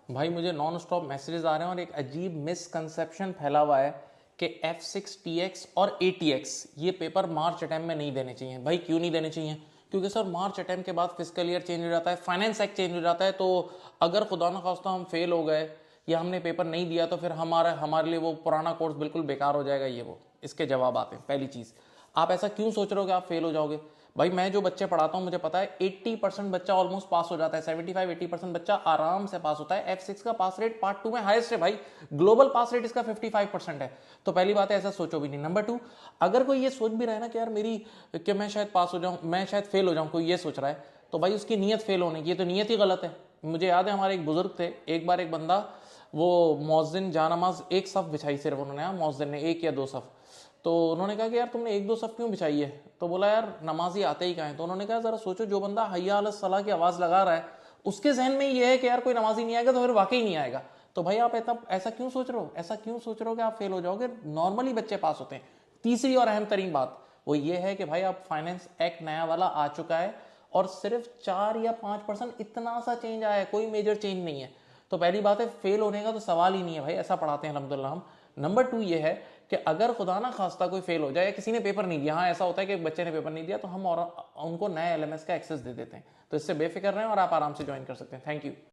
भाई मुझे non stop messages आ रहे हैं और एक अजीब मिसकंसेप्शन फैला हुआ है कि F6TX और ATX ये पेपर मार्च अटैम्प में नहीं देने चाहिए। भाई क्यों नहीं देने चाहिए? क्योंकि सर मार्च अटैम्प के बाद फिजिकल ईयर चेंज हो जाता है, फाइनेंस एक्ट चेंज हो जाता है, तो अगर खुदा ना खास्ता हम फेल हो गए या हमने पेपर नहीं दिया तो फिर हमारे लिए वो पुराना कोर्स बिल्कुल बेकार हो जाएगा। ये वो इसके जवाब आते हैं। पहली चीज़, आप ऐसा क्यों सोच रहे हो कि आप फेल हो जाओगे? भाई मैं जो बच्चे पढ़ाता हूँ मुझे पता है 80% बच्चा ऑलमोस्ट पास हो जाता है, 75-80% बच्चा आराम से पास होता है। F6 का पास रेट पार्ट 2 में हाईएस्ट है भाई, ग्लोबल पास रेट इसका 55% है। तो पहली बात है ऐसा सोचो भी नहीं। नंबर 2, अगर कोई ये सोच भी रहा है ना कि यार मेरी कि मैं शायद पास हो जाऊँ, मैं शायद फेल हो जाऊँ, कोई ये सोच रहा है, तो भाई उसकी नीयत फेल होने की, ये तो नीयत ही गलत है। मुझे याद है हमारे एक बुजुर्ग थे, एक बार एक बंदा वो मौजिन जानमाज एक सफ बिछाई सिर्फ उन्होंने, मौजिन ने एक या दो सफ, तो उन्होंने कहा कि यार तुमने एक दो सफ क्यों बिछाई है? तो बोला यार नमाजी आते ही कहाँ है। तो उन्होंने कहा जरा सोचो, जो बंदा हय्या अला सलाह की आवाज़ लगा रहा है उसके जहन में ये है कि यार कोई नमाजी नहीं आएगा तो फिर वाकई नहीं आएगा। तो भाई आप ऐसा क्यों सोच रहे हो? ऐसा क्यों सोच रहे हो कि आप फेल हो जाओगे? नॉर्मली बच्चे पास होते हैं। तीसरी और अहम तरीन बात वो ये है कि भाई आप फाइनेंस एक्ट नया वाला आ चुका है और सिर्फ 4 या 5% इतना सा चेंज आया है, कोई मेजर चेंज नहीं है। तो पहली बात है फेल होने का तो सवाल ही नहीं है भाई, ऐसा पढ़ाते हैं अलहमदुलिल्लाह हम। नंबर 2 ये है कि अगर खुदा ना खास्ता कोई फेल हो जाए या किसी ने पेपर नहीं दिया, हाँ ऐसा होता है कि बच्चे ने पेपर नहीं दिया, तो हम और उनको नए LMS का एक्सेस दे देते हैं। तो इससे बेफिक्र रहें और आप आराम से ज्वाइन कर सकते हैं। Thank you.